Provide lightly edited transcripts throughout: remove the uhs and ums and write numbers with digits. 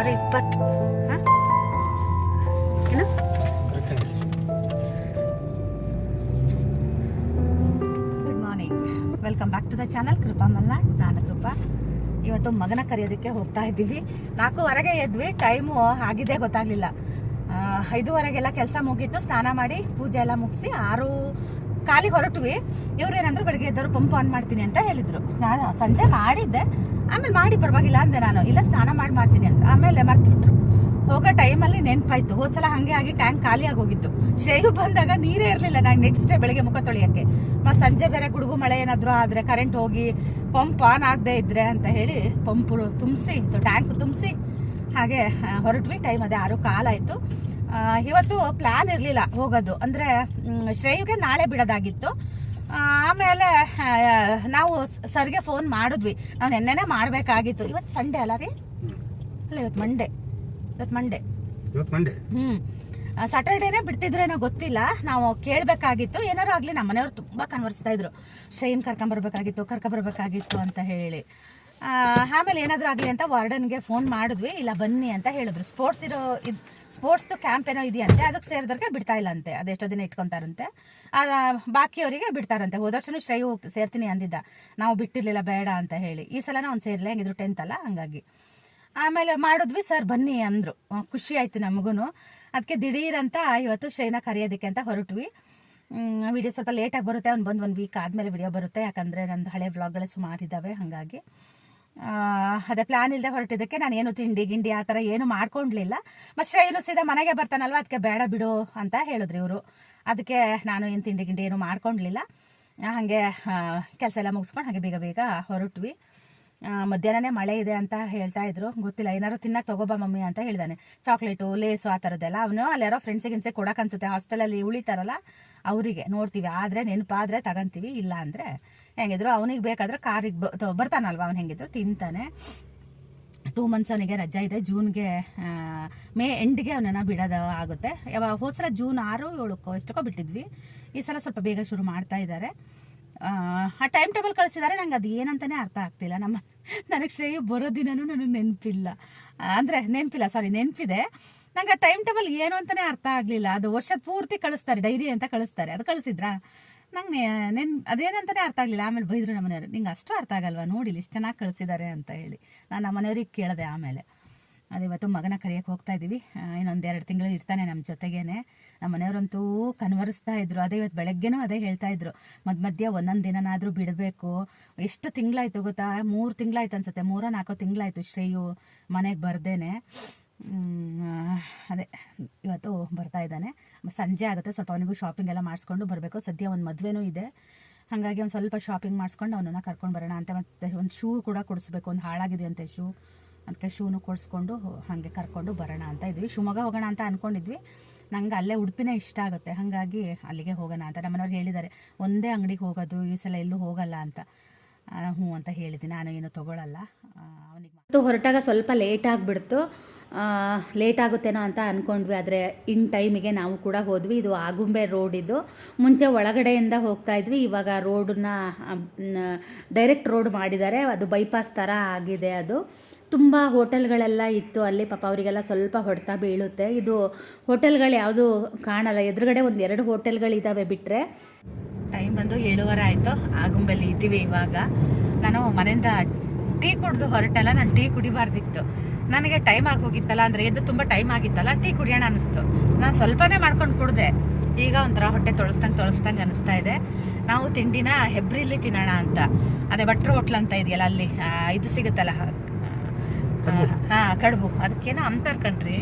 6:20. ಏನು good morning, welcome back to the channel Krupa Malnad. ನಾನು ಕೃಪಾ. ಇವತ್ತು ಮಗನ ಕರೆಯೋದಕ್ಕೆ ಹೋಗ್ತಾ ಇದ್ದೀವಿ. 4:15 ಎದ್ವಿ. ಟೈಮು ಆಗಿದೆ ಗೊತ್ತಾಗ್ಲಿಲ್ಲ. 5:15 ಕೆಲಸ ಮುಗೀತು. ಸ್ನಾನ ಮಾಡಿ ಪೂಜೆ ಎಲ್ಲ ಮುಗಿಸಿ 6:15 ಹೊರಟ್ವಿ. ಇವ್ರೇನಂದ್ರು ಬೆಳಗ್ಗೆ ಎದ್ದವರು ಪಂಪ್ ಆನ್ ಮಾಡ್ತೀನಿ ಅಂತ ಹೇಳಿದ್ರು. ನಾನು ಸಂಜೆ ಮಾಡಿದ್ದೆ, ಆಮೇಲೆ ಮಾಡಿ ಪರವಾಗಿಲ್ಲ ಅಂದೆ ನಾನು. ಇಲ್ಲ ಸ್ನಾನ ಮಾಡ್ತೀನಿ ಅಂದ್ರೆ ಆಮೇಲೆ ಮರ್ತ್ಬಿಟ್ರು. ಹೋಗೋ ಟೈಮಲ್ಲಿ ನೆನಪಾಯ್ತು. ಹೋದ್ಸಲ ಹಾಗೆ ಆಗಿ ಟ್ಯಾಂಕ್ ಖಾಲಿ ಆಗೋಗಿತ್ತು. ಶ್ರೇಯು ಬಂದಾಗ ನೀರೇ ಇರಲಿಲ್ಲ ನಂಗೆ ನೆಕ್ಸ್ಟ್ ಡೇ ಬೆಳಗ್ಗೆ ಮುಖ ತೊಳೆಯೋಕ್ಕೆ. ಮತ್ತು ಸಂಜೆ ಬೇರೆ ಗುಡುಗು ಮಳೆ ಏನಾದರೂ ಆದರೆ ಕರೆಂಟ್ ಹೋಗಿ ಪಂಪ್ ಆನ್ ಆಗದೆ ಇದ್ರೆ ಅಂತ ಹೇಳಿ ಪಂಪು ತುಂಬಿಸಿ ಟ್ಯಾಂಕ್ ತುಂಬಿಸಿ ಹಾಗೆ ಹೊರಟ್ವಿ. ಟೈಮ್ ಅದೇ 6:15 ಆಯಿತು. ಇವತ್ತು ಪ್ಲ್ಯಾನ್ ಇರಲಿಲ್ಲ ಹೋಗೋದು. ಅಂದರೆ ಶ್ರೇಯುಗೆ ನಾಳೆ ಬಿಡೋದಾಗಿತ್ತು. ಆಮೇಲೆ ನಾವು ಸರ್ಗೆ ಫೋನ್ ಮಾಡಿದ್ವಿ. ನಾವು ನೆನ್ನೆನೇ ಮಾಡಬೇಕಾಗಿತ್ತು. ಇವತ್ತು ಸಂಡೇ ಅಲ್ಲ ರೀ? ಅಲ್ಲ, ಇವತ್ತು ಮಂಡೇ. ಸ್ಯಾಟರ್ಡೇನೇ ಬಿಡ್ತಿದ್ರೇನೋ ಗೊತ್ತಿಲ್ಲ. ನಾವು ಕೇಳಬೇಕಾಗಿತ್ತು. ಏನಾರು ಆಗಲಿ ನಮ್ಮ ಮನೆಯವ್ರು ತುಂಬ ಕನ್ವರ್ಸ್ತಾ ಇದ್ರು, ಶ್ರೇಯನ್ ಕರ್ಕೊಂಬರ್ಬೇಕಾಗಿತ್ತು ಅಂತ ಹೇಳಿ. ಆಮೇಲೆ ಏನಾದರೂ ಆಗಲಿ ಅಂತ ವಾರ್ಡನ್ಗೆ ಫೋನ್ ಮಾಡಿದ್ವಿ. ಇಲ್ಲ ಬನ್ನಿ ಅಂತ ಹೇಳಿದ್ರು. ಸ್ಪೋರ್ಟ್ಸ್ದು ಕ್ಯಾಂಪ್ ಏನೋ ಇದೆಯಂತೆ, ಅದಕ್ಕೆ ಸೇರಿದವ್ರಿಗೆ ಬಿಡ್ತಾ ಇಲ್ಲ ಅಂತೆ. ಅದೆಷ್ಟೋ ದಿನ ಇಟ್ಕೊತಾರಂತೆ. ಬಾಕಿಯವರಿಗೆ ಬಿಡ್ತಾರಂತೆ. ಹೋದ ವರ್ಷನೂ ಶ್ರೇಯು ಸೇರ್ತೀನಿ ಅಂದಿದ್ದ, ನಾವು ಬಿಟ್ಟಿರ್ಲಿಲ್ಲ ಬೇಡ ಅಂತ ಹೇಳಿ. ಈ ಸಲನ ಅವ್ನು ಸೇರ್ಲಿ, ಹೆಂಗಿದ್ರು 10th ಅಲ್ಲ, ಹಂಗಾಗಿ. ಆಮೇಲೆ ಮಾಡಿದ್ವಿ. ಸರ್ ಬನ್ನಿ ಅಂದರು. ಖುಷಿ ಆಯ್ತು ನಮಗೂ. ಅದಕ್ಕೆ ದಿಢೀರಂತ ಇವತ್ತು ಶ್ರೇಯನ ಕರೆಯೋದಕ್ಕೆ ಅಂತ ಹೊರಟ್ವಿ. ವಿಡಿಯೋ ಸ್ವಲ್ಪ ಲೇಟಾಗಿ ಬರುತ್ತೆ. ಅವ್ನು ಬಂದು 1 ವೀಕ್ ಆದಮೇಲೆ ವಿಡಿಯೋ ಬರುತ್ತೆ. ಯಾಕಂದರೆ ನಂದು ಹಳೆ ವ್ಲಾಗ್ಗಳೇ ಸುಮಾರು ಇದ್ದಾವೆ. ಹಾಗಾಗಿ ಅದೇ ಪ್ಲಾನ್ ಇಲ್ಲದೆ ಹೊರಟಿದ್ದಕ್ಕೆ ನಾನು ಏನು ತಿಂಡಿ ಆ ಥರ ಏನು ಮಾಡ್ಕೊಂಡ್ಲಿಲ್ಲ. ಮತ್ತು ಶ್ರೇಯನು ಸೀದಾ ಮನೆಗೆ ಬರ್ತಾನಲ್ವ, ಅದಕ್ಕೆ ಬೇಡ ಬಿಡು ಅಂತ ಹೇಳಿದ್ರು ಇವರು. ಅದಕ್ಕೆ ನಾನು ಏನು ತಿಂಡಿ ಏನು ಮಾಡ್ಕೊಂಡ್ಲಿಲ್ಲ. ಹಾಗೆ ಕೆಲಸ ಎಲ್ಲ ಮುಗಿಸ್ಕೊಂಡು ಹಾಗೆ ಬೇಗ ಹೊರಟ್ವಿ. ಮಧ್ಯಾಹ್ನನೇ ಮಳೆ ಇದೆ ಅಂತ ಹೇಳ್ತಾ ಇದ್ರು. ಗೊತ್ತಿಲ್ಲ, ಏನಾರು ತಿನ್ನಕ್ಕೆ ತಗೋಬಾ ಮಮ್ಮಿ ಅಂತ ಹೇಳಿದಾನೆ. ಚಾಕ್ಲೇಟು, ಲೇಸು ಆ ಥರದ್ದೆಲ್ಲ ಅವನು ಅಲ್ಲಾರೋ ಫ್ರೆಂಡ್ಸಿಗೆ ಕೊಡಕ್ಕೆ ಅನ್ಸುತ್ತೆ. ಹಾಸ್ಟೆಲಲ್ಲಿ ಉಳಿತಾರಲ್ಲ ಅವರಿಗೆ ನೋಡ್ತೀವಿ. ಆದರೆ ನೆನಪಾದರೆ ತಗೊಂತೀವಿ, ಇಲ್ಲ ಅಂದರೆ ಹೆಂಗಿದ್ರು ಅವನಿಗೆ ಬೇಕಾದ್ರೆ ಕಾರಿಗೆ ಬರ್ತಾನಲ್ವ, ಅವ್ನು ಹೆಂಗಿದ್ರು ತಿಂತಾನೆ. 2 months ಅವನಿಗೆ ರಜಾ ಇದೆ. ಜೂನ್ಗೆ ಮೇ ಎಂಡ್ಗೆ ಅವನನ್ನು ಬಿಡೋದು ಆಗುತ್ತೆ. ಹೋದ ಸಲ ಜೂನ್ 6, 7 ಎಷ್ಟಕ್ಕೋ ಬಿಟ್ಟಿದ್ವಿ. ಈ ಸಲ ಸ್ವಲ್ಪ ಬೇಗ ಶುರು ಮಾಡ್ತಾ ಇದ್ದಾರೆ. ಆ ಟೈಮ್ ಟೇಬಲ್ ಕಳಿಸಿದ್ದಾರೆ. ನಂಗೆ ಅದು ಏನಂತಾನೆ ಅರ್ಥ ಆಗ್ತಿಲ್ಲ. ನನಗೆ ಶ್ರೇಯು ಬರೋ ದಿನನೂ ನನಗೆ ನೆನಪಿಲ್ಲ. ನೆನಪಿದೆ. ನಂಗೆ ಆ ಟೈಮ್ ಟೇಬಲ್ ಏನು ಅಂತಾನೆ ಅರ್ಥ ಆಗಲಿಲ್ಲ. ಅದು ವರ್ಷದ ಪೂರ್ತಿ ಕಳಿಸ್ತಾರೆ, ಡೈರಿ ಅಂತ ಕಳಿಸ್ತಾರೆ. ಅದು ಕಳಿಸಿದ್ರಾ? ನಂಗೆ ಅದೇನಂತಾನೆ ಅರ್ಥ ಆಗಲಿಲ್ಲ. ಆಮೇಲೆ ಬೈದ್ರು ನಮ್ಮ ಮನೆಯವರು, ನಿಂಗೆ ಅಷ್ಟು ಅರ್ಥ ಆಗಲ್ವಾ, ನೋಡಿಲ್ಲ ಇಷ್ಟು ಚೆನ್ನಾಗಿ ಕಳಿಸಿದ್ದಾರೆ ಅಂತ ಹೇಳಿ. ನಾನು ನಮ್ಮ ಮನೆಯವ್ರಿಗೆ ಕೇಳಿದೆ. ಆಮೇಲೆ ಅದು ಇವತ್ತು ಮಗನ ಕರೆಯೋಕ್ಕೆ ಹೋಗ್ತಾ ಇದ್ದೀವಿ. ಇನ್ನೊಂದು 2 ತಿಂಗಳು ಇರ್ತಾನೆ ನಮ್ಮ ಜೊತೆಗೇನೆ. ನಮ್ಮ ಮನೆಯವರಂತೂ ಕನ್ವರ್ಸ್ತಾ ಇದ್ರು. ಅದೇ ಇವತ್ತು ಬೆಳಗ್ಗೆನೂ ಅದೇ ಹೇಳ್ತಾ ಇದ್ರು, ಮಧ್ಯ ಒಂದೊಂದು ದಿನನಾದರೂ ಬಿಡಬೇಕು. ಎಷ್ಟು ತಿಂಗಳಾಯ್ತು ಗೊತ್ತಾ? 3 ತಿಂಗಳಾಯ್ತು ಅನ್ಸುತ್ತೆ. 3-4 ತಿಂಗಳಾಯ್ತು ಶ್ರೇಯು ಮನೆಗೆ ಬರ್ದೇನೆ. ಅದೇ ಇವತ್ತು ಬರ್ತಾ ಇದ್ದಾನೆ. ಸಂಜೆ ಆಗುತ್ತೆ. ಸ್ವಲ್ಪ ಅವನಿಗೂ ಶಾಪಿಂಗ್ ಎಲ್ಲ ಮಾಡಿಸ್ಕೊಂಡು ಬರಬೇಕು. ಸದ್ಯ ಒಂದು ಮದುವೆನೂ ಇದೆ. ಹಾಗಾಗಿ ಒಂದು ಸ್ವಲ್ಪ ಶಾಪಿಂಗ್ ಮಾಡಿಸ್ಕೊಂಡು ಅವನನ್ನು ಕರ್ಕೊಂಡು ಬರೋಣ ಅಂತ. ಮತ್ತು ಒಂದು ಶೂ ಕೂಡ ಕೊಡಿಸ್ಬೇಕು. ಒಂದು ಹಾಳಾಗಿದೆ ಅಂತೆ ಶೂ. ಅದಕ್ಕೆ ಶೂನು ಕೊಡಿಸ್ಕೊಂಡು ಹಾಗೆ ಕರ್ಕೊಂಡು ಬರೋಣ ಅಂತ ಇದ್ವಿ. ಶಿವಮೊಗ್ಗ ಹೋಗೋಣ ಅಂತ ಅಂದ್ಕೊಂಡಿದ್ವಿ. ನಂಗೆ ಅಲ್ಲೇ ಉಡುಪಿನೇ ಇಷ್ಟ ಆಗುತ್ತೆ. ಹಾಗಾಗಿ ಅಲ್ಲಿಗೆ ಹೋಗೋಣ ಅಂತ ನಮ್ಮನೆಯವ್ರು ಹೇಳಿದ್ದಾರೆ. ಒಂದೇ ಅಂಗಡಿಗೆ ಹೋಗೋದು, ಈ ಸಲ ಎಲ್ಲೂ ಹೋಗಲ್ಲ ಅಂತ. ಹ್ಞೂ ಅಂತ ಹೇಳಿದ್ದೀನಿ. ನಾನು ಏನು ತೊಗೊಳ್ಳಲ್ಲ ಅವನಿಗೆ. ಹೊರಟಾಗ ಸ್ವಲ್ಪ ಲೇಟ್ ಆಗಿಬಿಡ್ತು. ಲೇಟ್ ಆಗುತ್ತೇನೋ ಅಂತ ಅಂದ್ಕೊಂಡ್ವಿ. ಆದರೆ ಇನ್ ಟೈಮಿಗೆ ನಾವು ಕೂಡ ಹೋದ್ವಿ. ಇದು ಆಗುಂಬೆ ರೋಡ್. ಇದು ಮುಂಚೆ ಒಳಗಡೆಯಿಂದ ಹೋಗ್ತಾ ಇದ್ವಿ. ಇವಾಗ ರೋಡನ್ನ ಡೈರೆಕ್ಟ್ ರೋಡ್ ಮಾಡಿದ್ದಾರೆ. ಅದು ಬೈಪಾಸ್ ಥರ ಆಗಿದೆ. ಅದು ತುಂಬ ಹೋಟೆಲ್ಗಳೆಲ್ಲ ಇತ್ತು ಅಲ್ಲಿ. ಪಾಪ ಅವರಿಗೆಲ್ಲ ಸ್ವಲ್ಪ ಹೊಡೆತ ಬೀಳುತ್ತೆ. ಇದು ಹೋಟೆಲ್ಗಳು ಯಾವುದು ಕಾಣಲ್ಲ. ಎದುರುಗಡೆ 1-2 ಹೋಟೆಲ್ಗಳಿದ್ದಾವೆ ಬಿಟ್ಟರೆ. ಟೈಮ್ ಬಂದು 7:15 ಆಯಿತು. ಆಗುಂಬೆಲ್ಲಿ ಇದ್ದೀವಿ ಇವಾಗ. ನಾನು ಮನೆಯಿಂದ ಟೀ ಕುಡಿದು ಹೊರಟಲ್ಲ. ನಾನು ಟೀ ಕುಡಿಬಾರ್ದಿತ್ತು. ನನಗೆ ಟೈಮ್ ಆಗೋಗಿತ್ತಲ್ಲ, ಅಂದರೆ ಎದ್ದು ತುಂಬ ಟೈಮ್ ಆಗಿತ್ತಲ್ಲ, ಟೀ ಕುಡಿಯೋಣ ಅನ್ನಿಸ್ತು. ನಾನು ಸ್ವಲ್ಪನೇ ಮಾಡ್ಕೊಂಡು ಕುಡಿದೆ. ಈಗ ಒಂಥರ ಹೊಟ್ಟೆ ತೊಳಸ್ದಂಗೆ ಅನಿಸ್ತಾ ಇದೆ. ನಾವು ತಿಂಡಿನ ಹೆಬ್ರಿಲಿ ತಿನ್ನೋಣ ಅಂತ. ಅದೇ ಭಟ್ರು ಹೋಟ್ಲ್ ಅಂತ ಇದೆಯಲ್ಲ, ಅಲ್ಲಿ ಇದು ಸಿಗುತ್ತಲ್ಲ, ಕಡುಬು. ಅದಕ್ಕೇನೋ ಅಂತಾರೆ ಕಣ್ರಿ.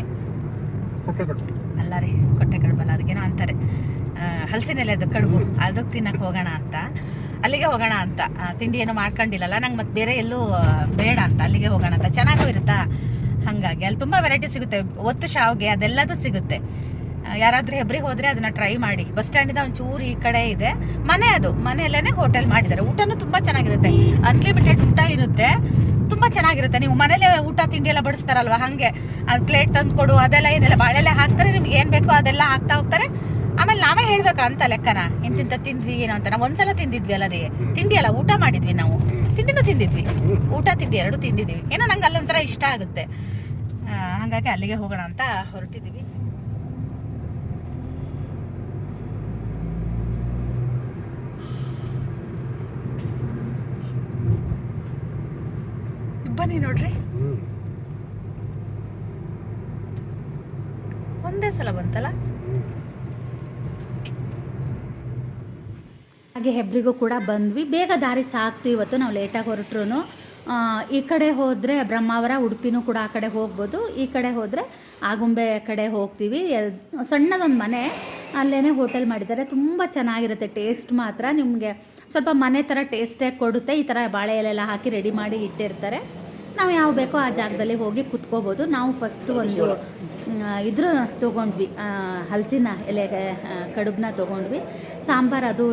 ಅಲ್ಲ ರೀ, ಕೊಟ್ಟೆ ಕಡುಬಲ್ಲ, ಅದಕ್ಕೇನೋ ಅಂತಾರೆ. ಹಲಸಿನೆಲೆದು ಕಡುಬು, ಅದಕ್ಕೆ ತಿನ್ನಕ್ಕೆ ಹೋಗೋಣ ಅಂತ. ಅಲ್ಲಿಗೆ ಹೋಗೋಣ ಅಂತ. ತಿಂಡಿ ಏನೋ ಮಾಡ್ಕೊಂಡಿಲ್ಲಲ್ಲ, ನಂಗೆ ಮತ್ತೆ ಬೇರೆ ಎಲ್ಲೂ ಬೇಡ ಅಂತ ಅಲ್ಲಿಗೆ ಹೋಗೋಣ ಅಂತ. ಚೆನ್ನಾಗೂ ಇರುತ್ತಾ, ಹಾಗಾಗಿ ಅಲ್ಲಿ ತುಂಬ ವೆರೈಟಿ ಸಿಗುತ್ತೆ. ಒತ್ತು ಶಾವ್ಗೆ ಅದೆಲ್ಲದೂ ಸಿಗುತ್ತೆ. ಯಾರಾದರೂ ಹೆಬ್ರಿಗೆ ಹೋದರೆ ಅದನ್ನ ಟ್ರೈ ಮಾಡಿ. ಬಸ್ ಸ್ಟ್ಯಾಂಡಿಂದ ಒಂಚೂರು ಈ ಕಡೆ ಇದೆ ಮನೆ. ಅದು ಮನೆಯಲ್ಲೇ ಹೋಟೆಲ್ ಮಾಡಿದ್ದಾರೆ. ಊಟನೂ ತುಂಬ ಚೆನ್ನಾಗಿರುತ್ತೆ. ಅನ್ಲಿಮಿಟೆಡ್ ಊಟ ಇರುತ್ತೆ. ತುಂಬ ಚೆನ್ನಾಗಿರುತ್ತೆ. ನೀವು ಮನೇಲೆ ಊಟ ತಿಂಡಿ ಎಲ್ಲ ಬಡಿಸ್ತಾರಲ್ವ, ಹಾಗೆ ಅದು ಪ್ಲೇಟ್ ತಂದು ಕೊಡು, ಅದೆಲ್ಲ ಏನೆಲ್ಲ ಬಾಳೆಲ್ಲ ಹಾಕ್ತಾರೆ. ನಿಮ್ಗೆ ಏನು ಬೇಕೋ ಅದೆಲ್ಲ ಹಾಕ್ತಾ ಹೋಗ್ತಾರೆ. ಆಮೇಲೆ ನಾವೇ ಹೇಳ್ಬೇಕಾ ಅಂತ ಲೆಕ್ಕನ, ಇಂತಿಂತ ತಿಂದ್ವಿ ಏನೋ ಅಂತ. ನಾವು ಒಂದ್ಸಲ ತಿಂದಿದ್ವಿ ಅಲ್ಲ ರೀ, ತಿಂಡಿ ಅಲ್ಲ ಊಟ ಮಾಡಿದ್ವಿ ನಾವು. ತಿಂಡಿನೂ ತಿಂದಿದ್ವಿ, ಊಟ ತಿಂಡಿ 2 ತಿಂದಿದ್ವಿ. ಏನೋ ನಂಗೆ ಅಲ್ಲೊಂಥರ ಇಷ್ಟ ಆಗುತ್ತೆ. ಹಾಗಾಗಿ ಅಲ್ಲಿಗೆ ಹೋಗೋಣ ಅಂತ ಹೊರಟಿದ್ದೀವಿ. ಬನ್ನಿ ನೋಡ್ರಿ, ಒಂದೇ ಸಲ ಬಂತಲ್ಲ. ಹಾಗೆ ಹೆಬ್ರಿಗೂ ಕೂಡ ಬಂದ್ವಿ. ಬೇಗ ದಾರಿ ಸಾಕ್ತು ಇವತ್ತು, ನಾವು ಲೇಟಾಗಿ ಹೊರಟ್ರು. ಈ ಕಡೆ ಹೋದರೆ ಬ್ರಹ್ಮಾವರ, ಉಡುಪಿನೂ ಕೂಡ ಆ ಕಡೆ ಹೋಗ್ಬೋದು. ಈ ಕಡೆ ಹೋದರೆ ಆಗುಂಬೆ ಕಡೆ ಹೋಗ್ತೀವಿ. ಸಣ್ಣದೊಂದು ಮನೆ, ಅಲ್ಲೇ ಹೋಟೆಲ್ ಮಾಡಿದ್ದಾರೆ. ತುಂಬ ಚೆನ್ನಾಗಿರುತ್ತೆ. ಟೇಸ್ಟ್ ಮಾತ್ರ ನಿಮಗೆ ಸ್ವಲ್ಪ ಮನೆ ಥರ ಟೇಸ್ಟೇ ಕೊಡುತ್ತೆ. ಈ ಥರ ಬಾಳೆ ಎಲೆಲ್ಲ ಹಾಕಿ ರೆಡಿ ಮಾಡಿ ಇಟ್ಟಿರ್ತಾರೆ. ನಾವು ಯಾವ ಬೇಕೋ ಆ ಜಾಗದಲ್ಲಿ ಹೋಗಿ ಕುತ್ಕೋಬೋದು. ನಾವು ಫಸ್ಟು ಒಂದು ಇದ್ರ ತೊಗೊಂಡ್ವಿ, ಹಲಸಿನ ಎಲೆಗೆ ಕಡುಬನ್ನ ತೊಗೊಂಡ್ವಿ. ಸಾಂಬಾರು ಅದು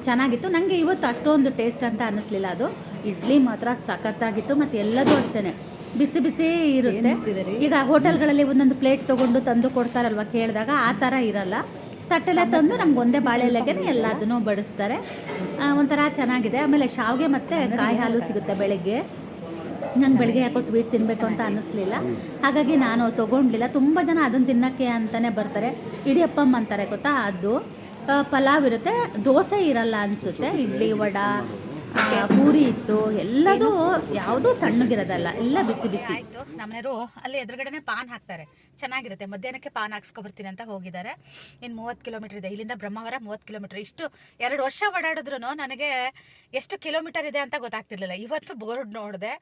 ಚೆನ್ನಾಗಿತ್ತು. ನನಗೆ ಇವತ್ತು ಅಷ್ಟೊಂದು ಟೇಸ್ಟ್ ಅಂತ ಅನ್ನಿಸ್ಲಿಲ್ಲ. ಅದು ಇಡ್ಲಿ ಮಾತ್ರ ಸಖತ್ತಾಗಿತ್ತು. ಮತ್ತು ಎಲ್ಲದೂ ಅಷ್ಟೇ ಬಿಸಿ ಬಿಸಿ ಇರುತ್ತೆ. ಈಗ ಹೋಟೆಲ್ಗಳಲ್ಲಿ ಒಂದೊಂದು ಪ್ಲೇಟ್ ತೊಗೊಂಡು ತಂದು ಕೊಡ್ತಾರಲ್ವ, ಕೇಳಿದಾಗ ಆ ಥರ ಇರಲ್ಲ. ತಟ್ಟೆಲ್ಲ ತಂದು ನಮ್ಗೆ ಒಂದೇ ಬಾಳೆ ಎಲೆಗೆ ಎಲ್ಲದನ್ನೂ ಬಡಿಸ್ತಾರೆ. ಒಂಥರ ಚೆನ್ನಾಗಿದೆ. ಆಮೇಲೆ ಶಾವಿಗೆ ಮತ್ತು ಕಾಯಿ ಹಾಲು ಸಿಗುತ್ತೆ ಬೆಳಗ್ಗೆ. ನಂಗೆ ಬೆಳಗ್ಗೆ ಯಾಕೋ ಸ್ವೀಟ್ ತಿನ್ನಬೇಕು ಅಂತ ಅನ್ನಿಸ್ಲಿಲ್ಲ, ಹಾಗಾಗಿ ನಾನು ತೊಗೊಂಡ್ಲಿಲ್ಲ. ತುಂಬ ಜನ ಅದನ್ನು ತಿನ್ನೋಕ್ಕೆ ಅಂತಲೇ ಬರ್ತಾರೆ. ಇಡಿಯಪ್ಪಮ್ಮ ಅಂತಾರೆ ಗೊತ್ತಾ, ಅದು ಪಲಾವ್ ಇರುತ್ತೆ, ದೋಸೆ ಇರಲ್ಲ ಅನಿಸುತ್ತೆ. ಇಡ್ಲಿ, ವಡೆ, ಪೂರಿ ಇತ್ತು. ಎಲ್ಲದೂ ಯಾವುದೂ ತಣ್ಣಗಿರೋದಲ್ಲ, ಎಲ್ಲ ಬಿಸಿ ಬಿಸಿ ಆಯಿತು. ನಮ್ಮನೆಯವರು ಅಲ್ಲಿ ಎದುರುಗಡೆನೆ ಪಾನ್ ಹಾಕ್ತಾರೆ, ಚೆನ್ನಾಗಿರುತ್ತೆ. ಮಧ್ಯಾಹ್ನಕ್ಕೆ ಪಾನ್ ಹಾಕ್ಸ್ಕೊಬರ್ತೀನಿ ಅಂತ ಹೋಗಿದ್ದಾರೆ. ಇನ್ನು 30 ಕಿಲೋಮೀಟರ್ ಇದೆ ಇಲ್ಲಿಂದ ಬ್ರಹ್ಮಾವರ. 30 ಕಿಲೋಮೀಟರ್. ಇಷ್ಟು 2 ವರ್ಷ ಓಡಾಡಿದ್ರು ನನಗೆ ಎಷ್ಟು ಕಿಲೋಮೀಟರ್ ಇದೆ ಅಂತ ಗೊತ್ತಾಗ್ತಿರ್ಲಿಲ್ಲ. ಇವತ್ತು ಬೋರ್ಡ್ ನೋಡಿದೆ.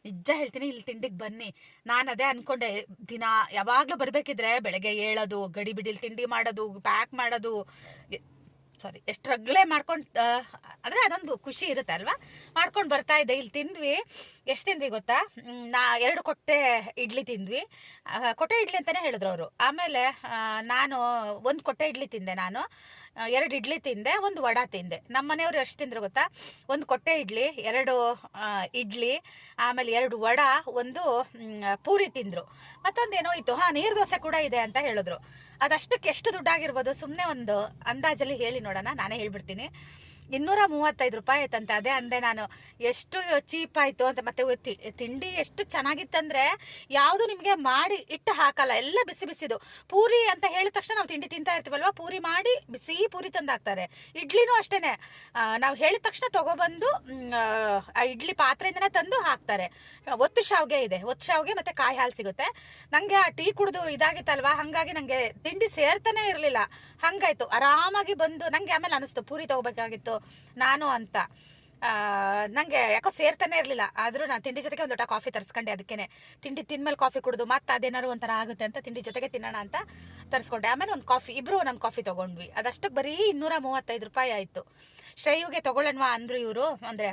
ನಿಜ ಹೇಳ್ತೀನಿ, ಇಲ್ಲಿ ತಿಂಡಿಗೆ ಬನ್ನಿ. ನಾನು ಅದೇ ಅನ್ಕೊಂಡೆ, ದಿನ ಯಾವಾಗಲೂ ಬರಬೇಕಿದ್ರೆ ಬೆಳಗ್ಗೆ ಏಳೋದು, ಗಡಿ ಬಿಡಿಲಿ ತಿಂಡಿ ಮಾಡೋದು, ಪ್ಯಾಕ್ ಮಾಡೋದು, ಎಷ್ಟು ರಗ್ಳೆ ಮಾಡ್ಕೊಂಡು, ಅಂದರೆ ಅದೊಂದು ಖುಷಿ ಇರುತ್ತೆ ಅಲ್ವಾ, ಮಾಡ್ಕೊಂಡು ಬರ್ತಾ ಇದ್ದೆ. ಇಲ್ಲಿ ತಿಂದ್ವಿ. ಎಷ್ಟು ತಿಂದ್ವಿ ಗೊತ್ತಾ, 2 ಕೊಟ್ಟೆ ಇಡ್ಲಿ ತಿಂದ್ವಿ. ಕೊಟ್ಟೆ ಇಡ್ಲಿ ಅಂತಲೇ ಹೇಳಿದ್ರು ಅವರು. ಆಮೇಲೆ ನಾನು 1 ಕೊಟ್ಟೆ ಇಡ್ಲಿ ತಿಂದೆ, ನಾನು 2 ಇಡ್ಲಿ ತಿಂದೆ, 1 ವಡೆ ತಿಂದೆ. ನಮ್ಮ ಮನೆಯವರು ಎಷ್ಟು ತಿಂದ್ರು ಗೊತ್ತಾ, 1 ಕೊಟ್ಟೆ ಇಡ್ಲಿ, 2 ಇಡ್ಲಿ, ಆಮೇಲೆ 2 ವಡೆ, 1 ಪೂರಿ ತಿಂದರು. ಮತ್ತೊಂದೇನೋ ಇತ್ತು, ನೀರು ದೋಸೆ ಕೂಡ ಇದೆ ಅಂತ ಹೇಳಿದ್ರು. ಅದಷ್ಟಕ್ಕೆ ಎಷ್ಟು ದುಡ್ಡಾಗಿರ್ಬೋದು ಸುಮ್ಮನೆ ಒಂದು ಅಂದಾಜಲ್ಲಿ ಹೇಳಿ ನೋಡೋಣ. ನಾನೇ ಹೇಳ್ಬಿಡ್ತೀನಿ. 235 ರೂಪಾಯಿ ಆಯ್ತಂತೆ. ಅದೇ ಅಂದೆ ನಾನು, ಎಷ್ಟು ಚೀಪ್ ಆಯಿತು ಅಂತ. ಮತ್ತೆ ತಿಂಡಿ ಎಷ್ಟು ಚೆನ್ನಾಗಿತ್ತಂದರೆ, ಯಾವುದು ನಿಮಗೆ ಮಾಡಿ ಇಟ್ಟು ಹಾಕಲ್ಲ, ಎಲ್ಲ ಬಿಸಿ ಬಿಸಿದು. ಪೂರಿ ಅಂತ ಹೇಳಿದ ತಕ್ಷಣ ನಾವು ತಿಂಡಿ ತಿಂತಾ ಇರ್ತೀವಲ್ವ, ಪೂರಿ ಮಾಡಿ ಬಿಸಿ ಪೂರಿ ತಂದು ಹಾಕ್ತಾರೆ. ಇಡ್ಲಿನೂ ಅಷ್ಟೇ, ನಾವು ಹೇಳಿದ ತಕ್ಷಣ ತೊಗೊಬಂದು ಆ ಇಡ್ಲಿ ಪಾತ್ರೆಯಿಂದನೇ ತಂದು ಹಾಕ್ತಾರೆ. ಒತ್ತು ಶಾವಿಗೆ ಇದೆ, ಒತ್ತು ಶಾವಿಗೆ ಮತ್ತು ಕಾಯಿ ಹಾಲು ಸಿಗುತ್ತೆ. ನನಗೆ ಆ ಟೀ ಕುಡಿದು ಇದಾಗಿತ್ತಲ್ವ, ಹಾಗಾಗಿ ನನಗೆ ತಿಂಡಿ ಸೇರ್ತಾನೆ ಇರಲಿಲ್ಲ. ಹಂಗಾಯ್ತು. ಆರಾಮಾಗಿ ಬಂದು ನನಗೆ ಆಮೇಲೆ ಅನಿಸ್ತು ಪೂರಿ ತೊಗೋಬೇಕಾಗಿತ್ತು ನಾನು ಅಂತ. ನನಗೆ ಯಾಕೋ ಸೇರ್ತಾನೆ ಇರಲಿಲ್ಲ. ಆದರೂ ನಾನು ತಿಂಡಿ ಜೊತೆಗೆ ಒಂದು ಲೋಟ ಕಾಫಿ ತರಿಸ್ಕೊಂಡೆ. ಅದಕ್ಕೇನೆ ತಿಂಡಿ ತಿಂದ್ಮೇಲೆ ಕಾಫಿ ಕುಡಿದು ಮತ್ತೆ ಅದೇನಾದ್ರು ಒಂಥರ ಆಗುತ್ತೆ ಅಂತ ತಿಂಡಿ ಜೊತೆಗೆ ತಿನ್ನೋಣ ಅಂತ ತರಿಸ್ಕೊಂಡೆ. ಆಮೇಲೆ ಒಂದು ಕಾಫಿ, ಇಬ್ಬರು ಒಂದೊಂದು ಕಾಫಿ ತೊಗೊಂಡ್ವಿ. ಅದಷ್ಟಕ್ಕೆ ಬರೀ 235 ರೂಪಾಯಿ ಆಯಿತು. ಶ್ರೇಯುಗೆ ತೊಗೊಳ್ಳೋಣವಾ ಅಂದರು ಇವರು, ಅಂದರೆ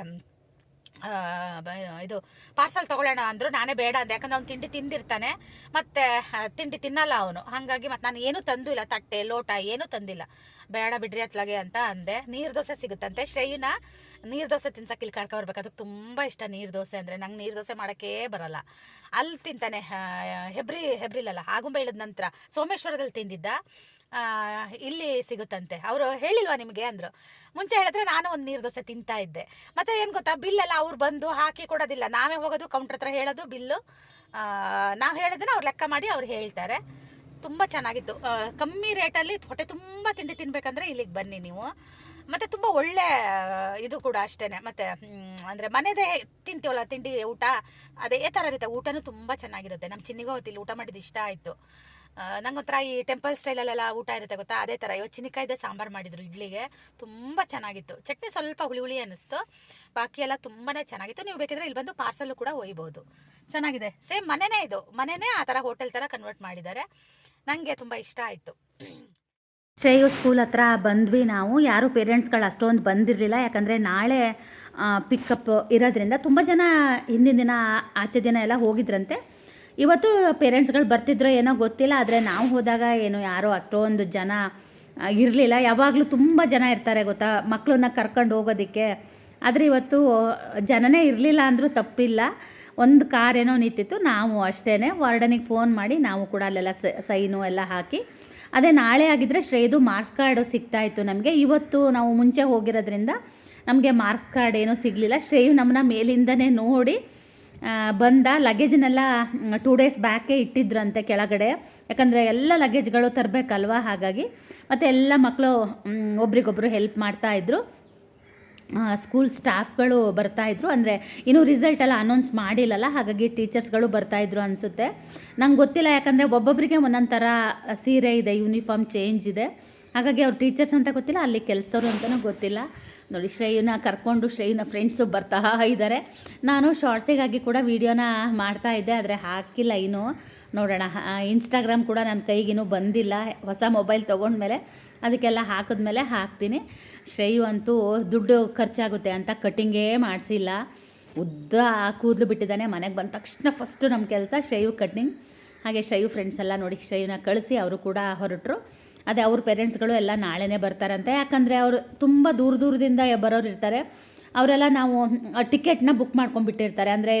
ಇದು ಪಾರ್ಸಲ್ ತೊಗೊಳ್ಳೋಣ ಅಂದರು. ನಾನೇ ಬೇಡ ಅಂದೆ, ಯಾಕಂದ್ರೆ ಅವ್ನು ತಿಂಡಿ ತಿಂದಿರ್ತಾನೆ, ಮತ್ತು ತಿಂಡಿ ತಿನ್ನಲ್ಲ ಅವನು. ಹಾಗಾಗಿ ಮತ್ತು ನಾನು ಏನೂ ತಂದು ಇಲ್ಲ, ತಟ್ಟೆ ಲೋಟ ಏನೂ ತಂದಿಲ್ಲ. ಬೇಡ ಬಿಡ್ರಿ ಅತ್ಲಾಗೆ ಅಂತ ಅಂದೆ. ನೀರು ದೋಸೆ ಸಿಗುತ್ತಂತೆ. ಶ್ರೇಯುನ ನೀರು ದೋಸೆ ತಿನ್ಸಕ್ಕೆ ಇಲ್ಲಿ ಕರ್ಕೊಬರ್ಬೇಕು. ಅದಕ್ಕೆ ತುಂಬ ಇಷ್ಟ ನೀರು ದೋಸೆ ಅಂದರೆ. ನಂಗೆ ನೀರು ದೋಸೆ ಮಾಡೋಕ್ಕೇ ಬರೋಲ್ಲ. ಅಲ್ಲಿ ತಿಂತಾನೆ, ಹೆಬ್ರಿಲಲ್ಲ, ಆಗುಂಬೆ ಇಳಿದ ನಂತರ ಸೋಮೇಶ್ವರದಲ್ಲಿ ತಿಂದಿದ್ದ. ಇಲ್ಲಿ ಸಿಗುತ್ತಂತೆ. ಅವರು ಹೇಳಿಲ್ವಾ ನಿಮಗೆ ಅಂದರು. ಮುಂಚೆ ಹೇಳಿದ್ರೆ ನಾನು ಒಂದು ನೀರು ದೋಸೆ ತಿಂತಾ ಇದ್ದೆ. ಮತ್ತು ಏನು ಗೊತ್ತಾ, ಬಿಲ್ಲೆಲ್ಲ ಅವ್ರು ಬಂದು ಹಾಕಿ ಕೊಡೋದಿಲ್ಲ. ನಾವೇ ಹೋಗೋದು, ಕೌಂಟ್ರ್ ಹತ್ರ ಹೇಳೋದು ಬಿಲ್ಲು. ನಾವು ಹೇಳಿದ್ರೆ ಅವ್ರು ಲೆಕ್ಕ ಮಾಡಿ ಅವ್ರು ಹೇಳ್ತಾರೆ. ತುಂಬ ಚೆನ್ನಾಗಿತ್ತು. ಕಮ್ಮಿ ರೇಟಲ್ಲಿ ಹೊಟ್ಟೆ ತುಂಬ ತಿಂಡಿ ತಿನ್ಬೇಕಂದ್ರೆ ಇಲ್ಲಿಗೆ ಬನ್ನಿ ನೀವು. ಮತ್ತು ತುಂಬ ಒಳ್ಳೆ ಇದು ಕೂಡ ಅಷ್ಟೇ. ಮತ್ತು ಅಂದರೆ ಮನೆದೇ ತಿಂತೀವಲ್ಲ ತಿಂಡಿ, ಊಟ ಅದೇ ಥರ ಇರುತ್ತೆ. ಊಟನೂ ತುಂಬ ಚೆನ್ನಾಗಿರುತ್ತೆ. ನಮ್ಮ ಚಿನ್ನಿಗೂ ಅವತ್ತು ಇಲ್ಲಿ ಊಟ ಮಾಡಿದ್ದು ಇಷ್ಟ ಆಯಿತು. ನಂಗೊಂಥರ ಈ ಟೆಂಪಲ್ ಸ್ಟೈಲಲ್ಲೆಲ್ಲ ಊಟ ಇರುತ್ತೆ ಗೊತ್ತಾ, ಅದೇ ಥರ. ಇವತ್ತು ಚಿನಿಕಾಯ್ದೆ ಸಾಂಬಾರು ಮಾಡಿದರು ಇಡ್ಲಿಗೆ, ತುಂಬ ಚೆನ್ನಾಗಿತ್ತು. ಚಟ್ನಿ ಸ್ವಲ್ಪ ಹುಳಿ ಹುಳಿ ಅನ್ನಿಸ್ತು, ಬಾಕಿ ಎಲ್ಲ ತುಂಬಾ ಚೆನ್ನಾಗಿತ್ತು. ನೀವು ಬೇಕಿದ್ರೆ ಇಲ್ಲಿ ಬಂದು ಪಾರ್ಸಲ್ಲು ಕೂಡ ಒಯ್ಬೋದು. ಚೆನ್ನಾಗಿದೆ. ಸೇಮ್ ಮನೆಯೇ ಇದು, ಮನೆಯೇ ಆ ಥರ ಹೋಟೆಲ್ ಥರ ಕನ್ವರ್ಟ್ ಮಾಡಿದ್ದಾರೆ. ನನಗೆ ತುಂಬ ಇಷ್ಟ ಆಯಿತು. ಶ್ರೇಯು ಸ್ಕೂಲ್ ಹತ್ರ ಬಂದ್ವಿ ನಾವು. ಯಾರೂ ಪೇರೆಂಟ್ಸ್ಗಳು ಅಷ್ಟೊಂದು ಬಂದಿರಲಿಲ್ಲ, ಯಾಕಂದರೆ ನಾಳೆ ಪಿಕಪ್ ಇರೋದ್ರಿಂದ. ತುಂಬ ಜನ ಹಿಂದಿನ ದಿನ ಆಚೆ ದಿನ ಎಲ್ಲ ಹೋಗಿದ್ರಂತೆ. ಇವತ್ತು ಪೇರೆಂಟ್ಸ್ಗಳು ಬರ್ತಿದ್ರೋ ಏನೋ ಗೊತ್ತಿಲ್ಲ, ಆದರೆ ನಾವು ಹೋದಾಗ ಏನು ಯಾರೋ ಅಷ್ಟೊಂದು ಜನ ಇರಲಿಲ್ಲ. ಯಾವಾಗಲೂ ತುಂಬ ಜನ ಇರ್ತಾರೆ ಗೊತ್ತಾ ಮಕ್ಕಳನ್ನ ಕರ್ಕೊಂಡು ಹೋಗೋದಕ್ಕೆ. ಆದರೆ ಇವತ್ತು ಜನನೇ ಇರಲಿಲ್ಲ ಅಂದರೂ ತಪ್ಪಿಲ್ಲ. ಒಂದು ಕಾರ್ ಏನೋ ನಿಂತಿತ್ತು. ನಾವು ಅಷ್ಟೇ ವಾರ್ಡನಿಗೆ ಫೋನ್ ಮಾಡಿ ನಾವು ಕೂಡ ಅಲ್ಲೆಲ್ಲ ಸೈನು ಎಲ್ಲ ಹಾಕಿ, ಅದೇ ನಾಳೆ ಆಗಿದ್ದರೆ ಶ್ರೇಯದು ಮಾರ್ಕ್ಸ್ ಕಾರ್ಡು ಸಿಗ್ತಾಯಿತ್ತು ನಮಗೆ. ಇವತ್ತು ನಾವು ಮುಂಚೆ ಹೋಗಿರೋದ್ರಿಂದ ನಮಗೆ ಮಾರ್ಕ್ಸ್ ಕಾರ್ಡ್ ಏನೂ ಸಿಗಲಿಲ್ಲ. ಶ್ರೇಯು ನಮ್ಮನ್ನ ಮೇಲಿಂದನೇ ನೋಡಿ ಬಂದ ಲಗೇಜನ್ನೆಲ್ಲ 2 ಡೇಸ್ ಬ್ಯಾಕೇ ಇಟ್ಟಿದ್ರಂತೆ ಕೆಳಗಡೆ, ಯಾಕಂದರೆ ಎಲ್ಲ ಲಗೇಜ್ಗಳು ತರಬೇಕಲ್ವ, ಹಾಗಾಗಿ ಮತ್ತು ಎಲ್ಲ ಮಕ್ಕಳು ಒಬ್ರಿಗೊಬ್ಬರು ಹೆಲ್ಪ್ ಮಾಡ್ತಾಯಿದ್ರು. ಸ್ಕೂಲ್ ಸ್ಟಾಫ್ಗಳು ಬರ್ತಾಯಿದ್ರು, ಅಂದರೆ ಇನ್ನೂ ರಿಸಲ್ಟ್ ಎಲ್ಲ ಅನೌನ್ಸ್ ಮಾಡಿಲ್ಲಲ್ಲ, ಹಾಗಾಗಿ ಟೀಚರ್ಸ್ಗಳು ಬರ್ತಾಯಿದ್ರು ಅನಿಸುತ್ತೆ. ನಂಗೆ ಗೊತ್ತಿಲ್ಲ, ಯಾಕಂದರೆ ಒಬ್ಬೊಬ್ಬರಿಗೆ ಒಂದೊಂದು ಥರ ಸೀರೆ ಇದೆ, ಯೂನಿಫಾರ್ಮ್ ಚೇಂಜ್ ಇದೆ, ಹಾಗಾಗಿ ಅವ್ರು ಟೀಚರ್ಸ್ ಅಂತ ಗೊತ್ತಿಲ್ಲ, ಅಲ್ಲಿ ಕೆಲಸದವರು ಅಂತಲೂ ಗೊತ್ತಿಲ್ಲ. ನೋಡಿ, ಶ್ರೇಯನ ಕರ್ಕೊಂಡು ಶ್ರೇಯನ ಫ್ರೆಂಡ್ಸು ಬರ್ತಾ ಇದ್ದಾರೆ. ನಾನು ಶಾರ್ಟ್ಸಿಗಾಗಿ ಕೂಡ ವೀಡಿಯೋನ ಮಾಡ್ತಾಯಿದ್ದೆ, ಆದರೆ ಹಾಕಿಲ್ಲ ಇನ್ನೂ. ನೋಡೋಣ, ಇನ್ಸ್ಟಾಗ್ರಾಮ್ ಕೂಡ ನನ್ನ ಕೈಗಿನ್ನೂ ಬಂದಿಲ್ಲ. ಹೊಸ ಮೊಬೈಲ್ ತೊಗೊಂಡ್ಮೇಲೆ ಅದಕ್ಕೆಲ್ಲ ಹಾಕಿದ್ಮೇಲೆ ಹಾಕ್ತೀನಿ. ಶ್ರೇಯು ಅಂತೂ ದುಡ್ಡು ಖರ್ಚಾಗುತ್ತೆ ಅಂತ ಕಟ್ಟಿಂಗೇ ಮಾಡಿಸಿಲ್ಲ, ಉದ್ದ ಕೂದಲು ಬಿಟ್ಟಿದ್ದಾನೆ. ಮನೆಗೆ ಬಂದ ತಕ್ಷಣ ಫಸ್ಟು ನಮ್ಮ ಕೆಲಸ ಶ್ರೇಯು ಕಟ್ಟಿಂಗ್. ಹಾಗೆ ಶ್ರೇಯು ಫ್ರೆಂಡ್ಸ್ ಎಲ್ಲ ನೋಡಿ ಶ್ರೇಯುನ ಕಳಿಸಿ ಅವರು ಕೂಡ ಹೊರಟರು. ಅದೇ ಅವ್ರ ಪೇರೆಂಟ್ಸ್ಗಳು ಎಲ್ಲ ನಾಳೆನೇ ಬರ್ತಾರಂತೆ, ಯಾಕಂದರೆ ಅವರು ತುಂಬ ದೂರದಿಂದ ಬರೋರು ಇರ್ತಾರೆ. ಅವರೆಲ್ಲ ನಾವು ಟಿಕೆಟ್ನ ಬುಕ್ ಮಾಡ್ಕೊಂಡ್ಬಿಟ್ಟಿರ್ತಾರೆ, ಅಂದರೆ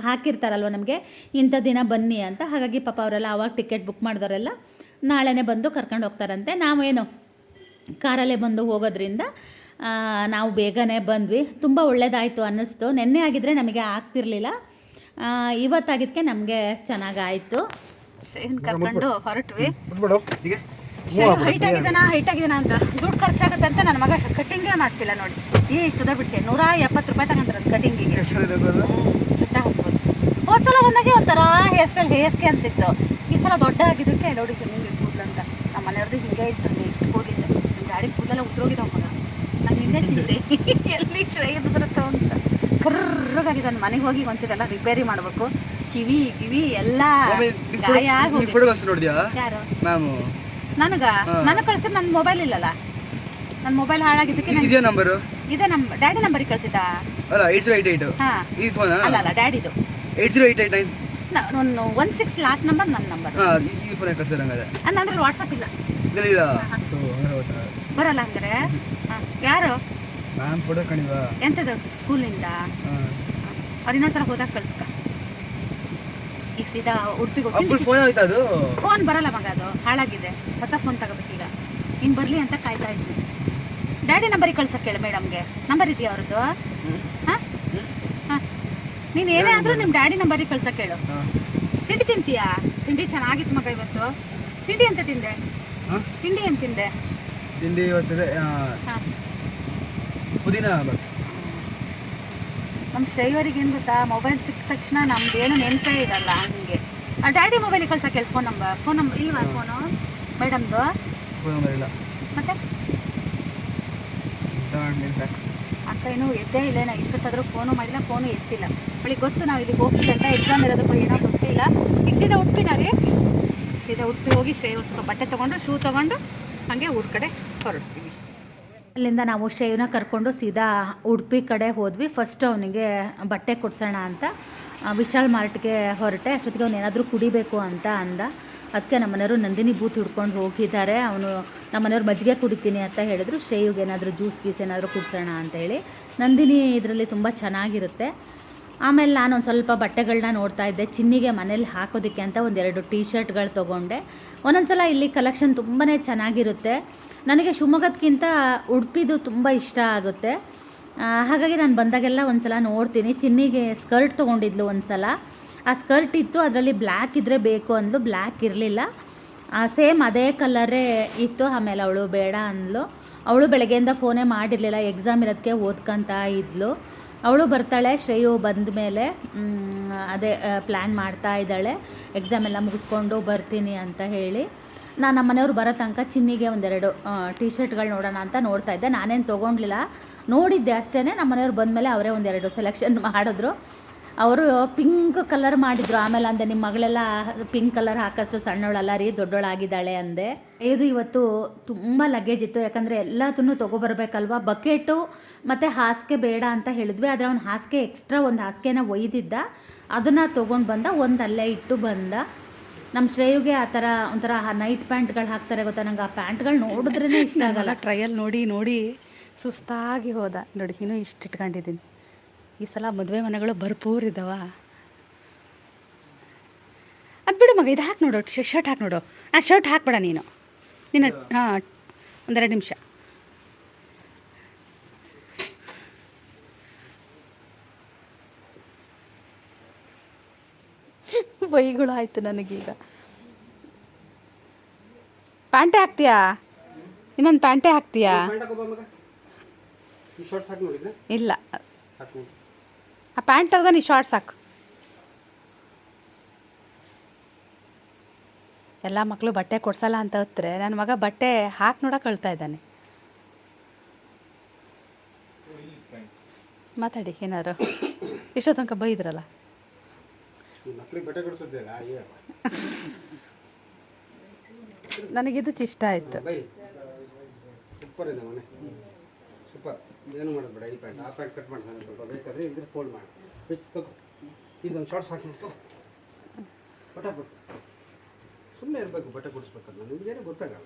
ಹಾಕಿರ್ತಾರಲ್ವ ನಮಗೆ ಇಂಥ ದಿನ ಬನ್ನಿ ಅಂತ. ಹಾಗಾಗಿ ಪಾಪ ಅವರೆಲ್ಲ ಆವಾಗ ಟಿಕೆಟ್ ಬುಕ್ ಮಾಡಿದವರೆಲ್ಲ ನಾಳೆನೇ ಬಂದು ಕರ್ಕೊಂಡು ಹೋಗ್ತಾರಂತೆ. ನಾವೇನು ಕಾರಲ್ಲೇ ಬಂದು ಹೋಗೋದ್ರಿಂದ ನಾವು ಬೇಗನೆ ಬಂದ್ವಿ. ತುಂಬ ಒಳ್ಳೆಯದಾಯಿತು ಅನ್ನಿಸ್ತು. ನೆನ್ನೆ ಆಗಿದ್ದರೆ ನಮಗೆ ಆಗ್ತಿರ್ಲಿಲ್ಲ, ಇವತ್ತಾಗಿದ್ದಕ್ಕೆ ನಮಗೆ ಚೆನ್ನಾಗಾಯಿತು. ಶ್ರೇಯನ್ ಕರ್ಕೊಂಡು ಹೊರಟ್ವಿ. ಹೈಟ್ ಆಗಿದ್ದಾನ ಅಂತ ದುಡ್ಡು ಖರ್ಚಾಗುತ್ತೆ ಅಂತ ನನ್ನ ಮಗ ಕಟ್ಟಿಂಗೇ ಮಾಡಿಸಿಲ್ಲ. ನೋಡಿ, ಇಷ್ಟುದ ಬಿಡಿಸಿ 170 ರೂಪಾಯಿ ತಗೊಂತಾರೆ ಕಟ್ಟಿಂಗಿಗೆ. ಚುಟ್ಟ ಹೋಗ್ಬೋದು. ಹೋದ್ಸಲ ಬಂದಾಗೆ ಒಂಥರ ಹೇರ್ ಸ್ಟೈಲ್ ಹೇರ್ಸ್ಗೆ ಅನಿಸಿತ್ತು. ಈ ಸಲ ದೊಡ್ಡ ಆಗಿದ್ದಕ್ಕೆ ನೋಡಿ ನಿಮಗೆ ಕೂದಲಂತ ನಮ್ಮ ಮನೆಯವ್ರದ್ದು ಹಿಂಗೆ ಇತ್ತು, ಕೂದಲಿದ್ದು ನಿಮ್ಮ ಗಾಡಿ ಕೂದಲೆಲ್ಲ ಉದ್ರೋಗಿದ್ದಾವ ಮಗ. ನಾನು ಹಿಂದೆ ಚಿಂತೆ ಎಲ್ಲಿ ಶ್ರೇಯದ್ರತ್ತ ಅಂತ ಕರ್ರಗಾಗಿದ್ದಾನೆ. ಮನೆಗೆ ಹೋಗಿ ಒಂದ್ಸಲ ರಿಪೇರಿ ಮಾಡಬೇಕು. ಕಿವಿ ಎಲ್ಲ ಗಾಯ ಆಗಿ. ಯಾರು ನನಗೆ ಕಳ್ಸಿದ್ ನನ್ನ ಮೊಬೈಲ್ ಇಲ್ಲಲ್ಲ, ನನ್ನ ಮೊಬೈಲ್ ಹಾಳಾಗಿದ್ದಕ್ಕೆ ಇದೇ ನಮ್ಮ ಡ್ಯಾಡಿ ನಂಬರಿಗೆ ಕಳ್ಸಿದ್ದ. ಅಲ್ಲ ಡ್ಯಾಡಿದು 16 ಲಾಸ್ಟ್ ನಂಬರ್ ನನ್ನ ನಂಬರ್. ಅಂದ್ರೆ ವಾಟ್ಸಪ್ ಇಲ್ಲ ಬರಲ್ಲ ಹಂಗಾರೆ. ಯಾರು ಎಂತದು ಸ್ಕೂಲಿಂದ ಅವ್ರು ಇನ್ನೊಂದ್ಸಲ ಹೋದಾಗ ಕಳ್ಸ್ಕ. ಈಗ ಸೀದಾ ಉಡುಪಿಗೆ ಫೋನ್ ಬರಲ್ಲ ಮಗ, ಅದು ಹಾಳಾಗಿದೆ. ಹೊಸ ಫೋನ್ ತಗೋಬೇಕೀಗ. ಇನ್ನು ಬರಲಿ ಅಂತ ಕಾಯ್ತಾ ಇದ್ವಿ. ಡ್ಯಾಡಿ ನಂಬರಿಗೆ ಕಳ್ಸಕ್ಕೆ ಹೇಳಿ ಮೇಡಮ್ಗೆ. ನಂಬರ್ ಇದೆಯಾ ಅವ್ರದ್ದು? ಹಾಂ ಹಾಂ, ನೀನು ಏನೇ ಆದರೂ ನಿಮ್ಮ ಡ್ಯಾಡಿ ನಂಬರಿಗೆ ಕಳ್ಸಕ್ಕೆ ಹೇಳು. ತಿಂಡಿ ತಿಂತೀಯಾ? ತಿಂಡಿ ಚೆನ್ನಾಗಿತ್ತು ಮಗ ಇವತ್ತು. ತಿಂಡಿ ಅಂತ ತಿಂದೆ? ತಿಂಡಿ ಏನು ತಿಂದೆ? ತಿಂಡಿ ಇವತ್ತಿದೆ ಪುದೀನ. ನಮ್ಮ ಶ್ರೇಯವರಿಗೆ ಏನು ಗೊತ್ತಾ, ಮೊಬೈಲ್ ಸಿಕ್ಕ ತಕ್ಷಣ ನಮ್ದೇನು ನೆನಪೇ ಇರಲ್ಲ. ಹಂಗೆ ಆ ಡ್ಯಾಡಿ ಮೊಬೈಲಿಗೆ ಕಳ್ಸಕ್ಕೆ ಹೇಳಿ ಫೋನ್ ನಂಬರ್ ಇಲ್ವಾ? ಫೋನು ಮೇಡಮ್ದು ಇಲ್ಲ. ಮತ್ತೆ ಅಕ್ಕ ಏನೂ ಎದ್ದೇ ಇಲ್ಲ. ನಾ ಇಷ್ಟೊತ್ತಾದರೂ ಫೋನು ಮಾಡಿಲ್ಲ, ಫೋನು ಎತ್ತಿಲ್ಲ. ಅವಳಿಗೆ ಗೊತ್ತು ನಾವು ಇಲ್ಲಿಗೆ ಹೋಗ್ತೀವಿ ಅಂತ, ಎಕ್ಸಾಮ್ ಇರೋದಕ್ಕೂ ಏನೋ ಗೊತ್ತಿಲ್ಲ. ಈಗ ಸೀದಾ ಉಡುಪಿನ ರೀ, ಸೀದಾ ಉಡುಪಿ ಹೋಗಿ ಶ್ರೇಯ ಒಂದು ಸ್ವಲ್ಪ ಬಟ್ಟೆ ತೊಗೊಂಡು ಶೂ ತೊಗೊಂಡು ಹಾಗೆ ಊರ ಕಡೆ ಹೊರಡ್ತೀವಿ. ಅಲ್ಲಿಂದ ನಾವು ಶ್ರೇಯನ ಕರ್ಕೊಂಡು ಸೀದಾ ಉಡುಪಿ ಕಡೆ ಹೋದ್ವಿ. ಫಸ್ಟ್ ಅವನಿಗೆ ಬಟ್ಟೆ ಕೊಡ್ಸೋಣ ಅಂತ ವಿಶಾಲ್ ಮಾರ್ಟ್ಗೆ ಹೊರಟೆ. ಅಷ್ಟೊತ್ತಿಗೆ ಅವನು ಏನಾದರೂ ಕುಡಿಬೇಕು ಅಂತ ಅಂದ. ಅದಕ್ಕೆ ನಮ್ಮನೆಯವರು ನಂದಿನಿ ಬೂತ್ ಹಿಡ್ಕೊಂಡು ಹೋಗಿದ್ದಾರೆ. ಅವನು ನಮ್ಮನೆಯವ್ರು ಮಜ್ಜಿಗೆ ಕುಡಿತೀನಿ ಅಂತ ಹೇಳಿದ್ರು. ಶ್ರೇಯುಗೆ ಏನಾದರೂ ಜ್ಯೂಸ್ ಗೀಸ್ ಏನಾದರೂ ಕುಡಿಸೋಣ ಅಂತೇಳಿ. ನಂದಿನಿ ಇದರಲ್ಲಿ ತುಂಬ ಚೆನ್ನಾಗಿರುತ್ತೆ. ಆಮೇಲೆ ನಾನು ಒಂದು ಸ್ವಲ್ಪ ಬಟ್ಟೆಗಳನ್ನ ನೋಡ್ತಾ ಇದ್ದೆ. ಚಿನ್ನಿಗೆ ಮನೇಲಿ ಹಾಕೋದಕ್ಕೆ ಅಂತ 1-2 ಟೀ ಶರ್ಟ್ಗಳು ತೊಗೊಂಡೆ. ಒಂದೊಂದು ಸಲ ಇಲ್ಲಿ ಕಲೆಕ್ಷನ್ ತುಂಬಾ ಚೆನ್ನಾಗಿರುತ್ತೆ. ನನಗೆ ಶಿವಮೊಗ್ಗದಕ್ಕಿಂತ ಉಡುಪಿದು ತುಂಬ ಇಷ್ಟ ಆಗುತ್ತೆ. ಹಾಗಾಗಿ ನಾನು ಬಂದಾಗೆಲ್ಲ ಒಂದು ಸಲ ನೋಡ್ತೀನಿ. ಚಿನ್ನಿಗೆ ಸ್ಕರ್ಟ್ ತೊಗೊಂಡಿದ್ಲು ಒಂದು ಸಲ. ಆ ಸ್ಕರ್ಟ್ ಇತ್ತು, ಅದರಲ್ಲಿ ಬ್ಲ್ಯಾಕ್ ಇದ್ದರೆ ಬೇಕು ಅಂದ್ಲು. ಬ್ಲ್ಯಾಕ್ ಇರಲಿಲ್ಲ, ಸೇಮ್ ಅದೇ ಕಲರೇ ಇತ್ತು. ಆಮೇಲೆ ಅವಳು ಬೇಡ ಅಂದ್ಲು. ಅವಳು ಬೆಳಗ್ಗೆಯಿಂದ ಫೋನೇ ಮಾಡಿರಲಿಲ್ಲ, ಎಕ್ಸಾಮ್ ಇರೋದಕ್ಕೆ ಓದ್ಕೊತಾ ಇದ್ಲು. ಅವಳು ಬರ್ತಾಳೆ ಶ್ರೇಯು ಬಂದ ಮೇಲೆ. ಅದೇ ಪ್ಲ್ಯಾನ್ ಮಾಡ್ತಾ ಇದ್ದಾಳೆ, ಎಕ್ಸಾಮ್ ಎಲ್ಲ ಮುಗಿಸ್ಕೊಂಡು ಬರ್ತೀನಿ ಅಂತ ಹೇಳಿ. ನಾನು ನಮ್ಮ ಮನೆಯವ್ರು ಬರೋ ತನಕ ಚಿನ್ನಿಗೆ 1-2 ಟೀ ಶರ್ಟ್ಗಳು ನೋಡೋಣ ಅಂತ ನೋಡ್ತಾ ಇದ್ದೆ. ನಾನೇನು ತೊಗೊಂಡ್ಲಿಲ್ಲ, ನೋಡಿದ್ದೆ ಅಷ್ಟೇ. ನಮ್ಮ ಮನೆಯವ್ರು ಬಂದಮೇಲೆ ಅವರೇ 1-2 ಸೆಲೆಕ್ಷನ್ ಮಾಡಿದ್ರು. ಅವರು ಪಿಂಕ್ ಕಲರ್ ಮಾಡಿದ್ರು. ಆಮೇಲೆ ಅಂದೆ, ನಿಮ್ಮ ಮಗಳೆಲ್ಲ ಪಿಂಕ್ ಕಲರ್ ಹಾಕೋಷ್ಟು ಸಣ್ಣವಳಲ್ಲ ರೀ, ದೊಡ್ಡವಳಾಗಿದ್ದಾಳೆ ಅಂದೆ. ಇದು ಇವತ್ತು ತುಂಬ ಲಗೇಜ್ ಇತ್ತು, ಯಾಕಂದರೆ ಎಲ್ಲದನ್ನು ತೊಗೊಬರ್ಬೇಕಲ್ವ. ಬಕೆಟು ಮತ್ತು ಹಾಸಿಗೆ ಬೇಡ ಅಂತ ಹೇಳಿದ್ವಿ. ಆದರೆ ಅವ್ನು ಹಾಸಿಗೆ ಎಕ್ಸ್ಟ್ರಾ ಒಂದು ಹಾಸಿಗೆನ ಒಯ್ದಿದ್ದ, ಅದನ್ನು ತೊಗೊಂಡು ಬಂದ. ಒಂದು ಅಲ್ಲೇ ಇಟ್ಟು ಬಂದ. ನಮ್ಮ ಶ್ರೇಯುಗೆ ಆ ಥರ ಒಂಥರ ನೈಟ್ ಪ್ಯಾಂಟ್ಗಳು ಹಾಕ್ತಾರೆ ಗೊತ್ತಾ, ನಂಗೆ ಆ ಪ್ಯಾಂಟ್ಗಳು ನೋಡಿದ್ರೇ ಇಷ್ಟ ಆಗಲ್ಲ. ಟ್ರಯಲ್ ನೋಡಿ ಸುಸ್ತಾಗಿ ಹೋದ. ನೋಡಿ, ಇನ್ನೂ ಇಷ್ಟು ಇಟ್ಕೊಂಡಿದ್ದೀನಿ. ಈ ಸಲ ಮದುವೆ ಮನೆಗಳು ಭರ್ಪೂರಿದ್ದಾವ. ಅದು ಬಿಡು ಮಗ, ಇದು ಹಾಕಿ ನೋಡು, ಶರ್ಟ್ ಹಾಕಿ ನೋಡು. ಶರ್ಟ್ ಹಾಕ್ಬೇಡ ನೀನು. ಹಾಂ, 1-2 ನಿಮಿಷ. ಬೈಗಳು ಆಯಿತು ನನಗೀಗ. ಪ್ಯಾಂಟೇ ಹಾಕ್ತೀಯಾ? ಇನ್ನೊಂದು ಪ್ಯಾಂಟೇ ಹಾಕ್ತೀಯಾ? ಇಲ್ಲ, ಆ ಪ್ಯಾಂಟ್ ತೆಗ್ದ ನೀ ಶಾರ್ಟ್ಸ್ ಹಾಕು. ಎಲ್ಲ ಮಕ್ಕಳು ಬಟ್ಟೆ ಕೊಡ್ಸಲ್ಲ ಅಂತ ಹೊತ್ತರೆ ನನ್ನ ಮಗ ಬಟ್ಟೆ ಹಾಕಿ ನೋಡಕ್ಕೆ ಕಳ್ತಾ ಇದ್ದಾನೆ. ಮಾತಾಡಿ ಏನಾರು. ಇಷ್ಟೋ ತನಕ ಬೈದ್ರಲ್ಲ. ನನಗಿದು ಇಷ್ಟ ಆಯಿತು. ಸೂಪರ್ ಇದೆ ಮನೆ, ಸೂಪರ್. ಏನು ಮಾಡೋದು ಬೇಡ, ಈ ಪ್ಯಾಂಟ್ ಆ ಪ್ಯಾಂಟ್ ಕಟ್ ಮಾಡಿ ಸ್ವಲ್ಪ ಬೇಕಾದರೆ ಇದ್ರೆ ಫೋಲ್ಡ್ ಮಾಡಿ ಪಿಚ್ ತಗೋ. ಇದೊಂದು ಶಾರ್ಟ್ಸ್ ಹಾಕಿಬಿಡ್ತು ಪಟಾಪಟ್. ಸುಮ್ಮನೆ ಇರಬೇಕು, ಬಟ್ಟೆ ಕೊಡಿಸ್ಬೇಕಲ್ಲ, ನಿಮಗೇನೆ ಗೊತ್ತಾಗಲ್ಲ.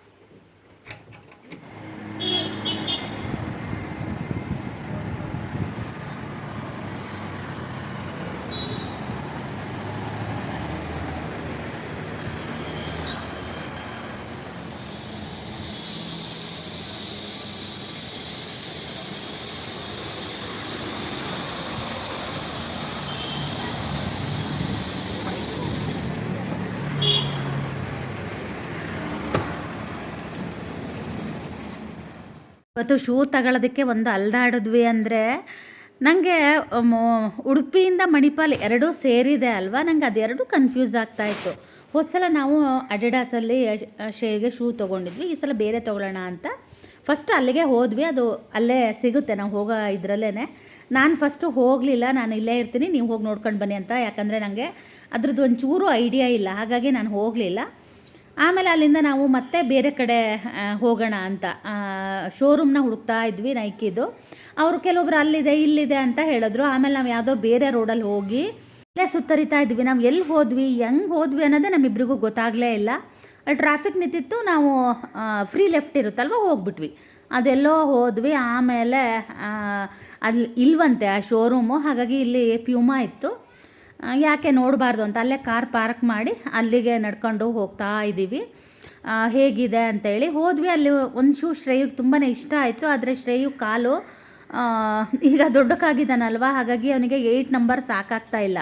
ಇವತ್ತು ಶೂ ತಗೊಳ್ಳೋದಕ್ಕೆ ಒಂದು ಅಲ್ದಾಡಿದ್ವಿ. ಅಂದರೆ ನನಗೆ ಉಡುಪಿಯಿಂದ ಮಣಿಪಾಲ್ ಎರಡೂ ಸೇರಿದೆ ಅಲ್ವಾ, ನನಗೆ ಅದೆರಡೂ ಕನ್ಫ್ಯೂಸ್ ಆಗ್ತಾಯಿತ್ತು. ಹೋದ ಸಲ ನಾವು ಅಡಿಡಾಸಲ್ಲಿ ಶೇಗೆ ಶೂ ತೊಗೊಂಡಿದ್ವಿ, ಈ ಸಲ ಬೇರೆ ತೊಗೊಳ್ಳೋಣ ಅಂತ ಫಸ್ಟ್ ಅಲ್ಲಿಗೆ ಹೋದ್ವಿ. ಅದು ಅಲ್ಲೇ ಸಿಗುತ್ತೆ, ನಾವು ಹೋಗೋ ಇದರಲ್ಲೇ. ನಾನು ಫಸ್ಟು ಹೋಗಲಿಲ್ಲ, ನಾನು ಇಲ್ಲೇ ಇರ್ತೀನಿ, ನೀವು ಹೋಗಿ ನೋಡ್ಕೊಂಡು ಬನ್ನಿ ಅಂತ. ಯಾಕಂದರೆ ನನಗೆ ಅದ್ರದ್ದು ಒಂಚೂರು ಐಡಿಯಾ ಇಲ್ಲ, ಹಾಗಾಗಿ ನಾನು ಹೋಗಲಿಲ್ಲ. ಆಮೇಲೆ ಅಲ್ಲಿಂದ ನಾವು ಮತ್ತೆ ಬೇರೆ ಕಡೆ ಹೋಗೋಣ ಅಂತ ಶೋರೂಮ್ನ ಹುಡುಕ್ತಾ ಇದ್ವಿ ನೈಕಿದು. ಅವರು ಕೆಲವೊಬ್ರು ಅಲ್ಲಿದೆ ಇಲ್ಲಿದೆ ಅಂತ ಹೇಳಿದ್ರು. ಆಮೇಲೆ ನಾವು ಯಾವುದೋ ಬೇರೆ ರೋಡಲ್ಲಿ ಹೋಗಿ ಇಲ್ಲೇ ಸುತ್ತರಿತಾ ಇದ್ವಿ. ನಾವು ಎಲ್ಲಿ ಹೋದ್ವಿ, ಹೆಂಗೆ ಹೋದ್ವಿ ಅನ್ನೋದೇ ನಮ್ಮಿಬ್ರಿಗೂ ಗೊತ್ತಾಗಲೇ ಇಲ್ಲ. ಅಲ್ಲಿ ಟ್ರಾಫಿಕ್ ನಿಂತಿತ್ತು, ನಾವು ಫ್ರೀ ಲೆಫ್ಟ್ ಇರುತ್ತಲ್ವ, ಹೋಗ್ಬಿಟ್ವಿ. ಅದೆಲ್ಲೋ ಹೋದ್ವಿ. ಆಮೇಲೆ ಅಲ್ಲಿ ಇಲ್ವಂತೆ ಆ ಶೋರೂಮು, ಹಾಗಾಗಿ ಇಲ್ಲಿ ಪ್ಯೂಮಾ ಇತ್ತು. ಯಾಕೆ ನೋಡಬಾರ್ದು ಅಂತ ಅಲ್ಲೇ ಕಾರ್ ಪಾರ್ಕ್ ಮಾಡಿ ಅಲ್ಲಿಗೆ ನಡ್ಕೊಂಡು ಹೋಗ್ತಾ ಇದ್ದೀವಿ. ಹೇಗಿದೆ ಅಂತೇಳಿ ಹೋದ್ವಿ. ಅಲ್ಲಿ ಒಂದು ಶೂ ಶ್ರೇಯುಗೆ ತುಂಬಾ ಇಷ್ಟ ಆಯಿತು. ಆದರೆ ಶ್ರೇಯು ಕಾಲು ಈಗ ದೊಡ್ಡಕ್ಕಾಗಿದ್ದಾನಲ್ವ, ಹಾಗಾಗಿ ಅವನಿಗೆ 8 ನಂಬರ್ ಸಾಕಾಗ್ತಾ ಇಲ್ಲ,